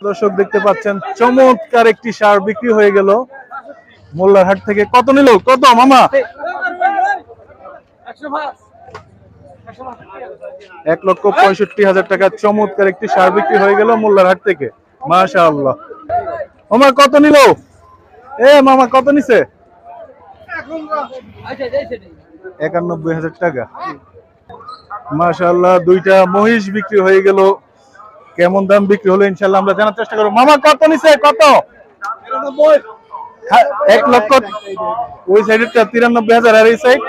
দর্শক দেখতে পাচ্ছেন চমৎকার একটি সার বিক্রি হয়ে গেল মোল্লার হাট থেকে। কত নিল, কত মামা? 1,65,000 টাকা চমৎকার একটি সার বিক্রি হয়ে গেল মোল্লার হাট থেকে। মাশাআল্লাহ। মামা কত নিল? মামা কত নিছে? 91,000 টাকা। মাশাআল্লাহ, দুইটা মহিষ বিক্রি হয়ে গেল। কেমন দাম বিক্রি হলো ইনশাআল্লাহ আমরা জানার চেষ্টা করব। মামা কত নিছে, কত? 1 লক্ষ। ওই সাইডেরটা 93,000 আর এই সাইড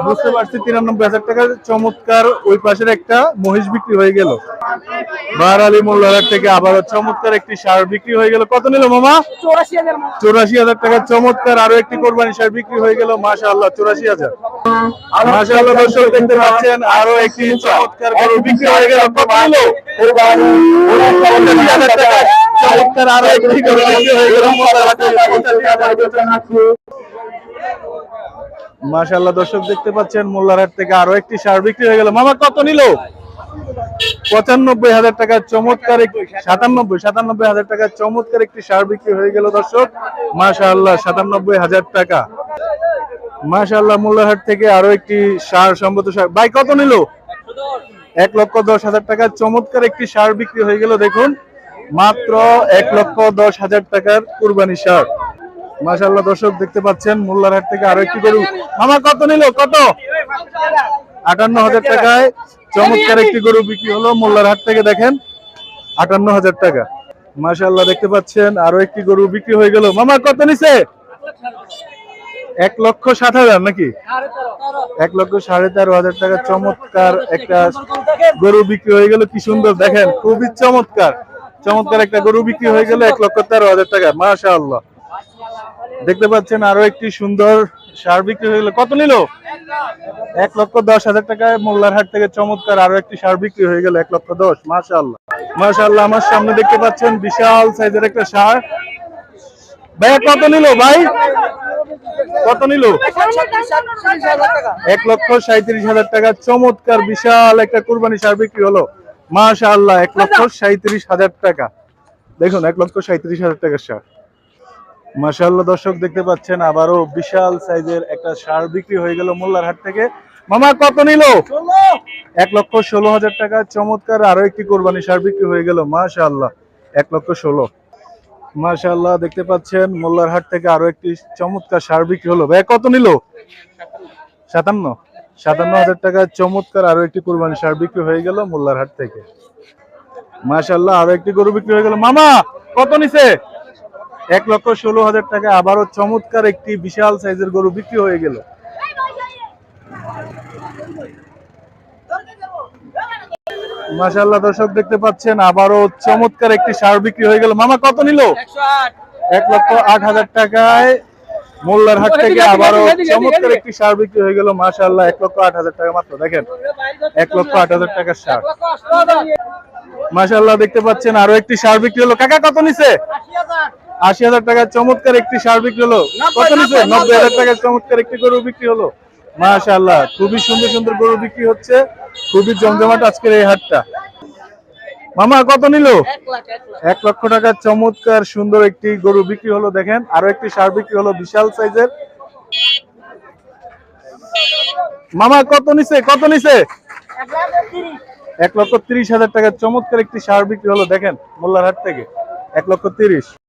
বুঝতে পারছি 93,000 টাকা চমৎকার ওই পাশের একটা মহিষ বিক্রি হয়ে গেল। বাহার মোল্লার হাট থেকে আবার চমৎকার একটি ষাঁড় বিক্রি হয়ে গেল। কত নিল মামা? 84,000 টাকা চমৎকার আরো একটি কোরবানি ষাঁড় বিক্রি হয়ে গেল। মাশাআল্লাহ, 84,000। মাশাআল্লাহ, দর্শক দেখতে পাচ্ছেন আরো একটি চমৎকার গরু বিক্রি হয়ে গেল। কত নিল? 85,000 টাকা চমৎকার আরো একটি গরু বিক্রি হয়ে গেল মোল্লার হাটে। মাশাআল্লাহ, দর্শক দেখতে পাচ্ছেন মোল্লার হাট থেকে আরো একটি ষাঁড় বিক্রি হয়ে গেল। মামা কত নিল? 95,000 টাকা চমৎকার 97,000 টাকা চমৎকার একটি ষাঁড় বিক্রি হয়ে গেল দর্শক। মাশাআল্লাহ, 97,000 টাকা। মাশাআল্লাহ, মোল্লার হাট থেকে আরো একটি ষাঁড় সম্ভবত ভাই কত নিল? 1,10,000 টাকা চমৎকার একটি ষাঁড় বিক্রি হয়ে গেল। দেখুন মাত্র 1,10,000 টাকার কুরবানি ষাঁড়। মাশাআল্লাহ, দর্শক দেখতে পাচ্ছেন মোল্লার হাট থেকে আরো একটি গরু। মামা কত নিল, কত? 58,000 টাকায় চমৎকার একটি গরু বিক্রি হলো মোল্লার হাট থেকে। দেখেন 58,000 টাকা। মাশাআল্লাহ, দেখতে পাচ্ছেন আরো একটি গরু বিক্রি হয়ে গেল। মামা কত নিছে? 1,07,000 নাকি? 1,13,500 টাকা চমৎকার একটা গরু বিক্রি হয়ে গেল। কি সুন্দর দেখেন, খুবই চমৎকার চমৎকার একটা গরু বিক্রি হয়ে গেল 1,13,000 টাকা। মাশাআল্লাহ, দেখতে পাচ্ছেন আরো একটি সুন্দর ষাঁড় বিক্রি হয়ে গেল। কত নিল? 1,10,000 টাকায় মোল্লার হাট থেকে চমৎকার আরো একটি ষাঁড় বিক্রি হয়ে গেল 1,10,000। মাশাআল্লাহ মাশাআল্লাহ, আমার সামনে দেখতে পাচ্ছেন বিশাল সাইজের একটা ষাঁড়। ভাইয়া কত নিল ভাই? কত নিল? 1,37,000 টাকা চমৎকার বিশাল একটা কুরবানি ষাঁড় বিক্রি হলো। মাশাআল্লাহ, 1,37,000 টাকা। দেখুন 1,37,000 টাকার ষাঁড়। মাশাআল্লাহ, দর্শক দেখতে পাচ্ছেন আবারও বিশাল সাইজের একটা ষাঁড় বিক্রি হয়ে গেল মোল্লার হাট থেকে। মামা কত নিল? 1,16,000 টাকা চমৎকার আরো একটি কোরবানি ষাঁড় বিক্রি হয়ে গেল। মাশাআল্লাহ, 1,16,000। মাশাআল্লাহ, দেখতে পাচ্ছেন মোল্লার হাট থেকে আরো একটি চমৎকার ষাঁড় বিক্রি হলো। ভাই কত নিল? 57,000 টাকা চমৎকার আরো একটি কোরবানি ষাঁড় বিক্রি হয়ে গেল মোল্লার হাট থেকে। মাশাআল্লাহ, আরো একটি গরু বিক্রি হয়ে গেল। মামা কত নিছে? 1,16,000 টাকা আবারও চমৎকার একটি বিশাল সাইজের গরু বিক্রি হয়ে গেল। মাশাআল্লাহ, দর্শক দেখতে পাচ্ছেন আবারও চমৎকার একটি ষাঁড় বিক্রি হয়ে গেল। মামা কত নিল? 1,08,000 টাকায় মোল্লার হাট থেকে আবারও চমৎকার একটি ষাঁড় বিক্রি হয়ে গেল। মাশাআল্লাহ, 1,08,000 টাকা মাত্র। দেখেন 1,08,000 টাকার ষাঁড়। মাশাআল্লাহ, দেখতে পাচ্ছেন আরো একটি ষাঁড় বিক্রি হলো। কাকা কত নিছে? 80,000 টাকা চমৎকার একটি ষাঁড় বিক্রি হলো। কত নিছে? 90,000 টাকার চমৎকার একটি গরু বিক্রি হলো। মাশাআল্লাহ, খুবই সুন্দর সুন্দর গরু বিক্রি হচ্ছে, খুবই জমজমাট আজকের এই হাটটা। মামা কত নিল? 1 লক্ষ টাকা চমৎকার সুন্দর একটি গরু বিক্রি হলো। দেখেন আরো একটি ষাঁড় বিক্রি হলো বিশাল সাইজের। মামা কত নিছে, কত নিছে? 1,30,000 টাকা চমৎকার একটি ষাঁড় বিক্রি হলো। দেখেন মোল্লার হাট থেকে 1,30,000।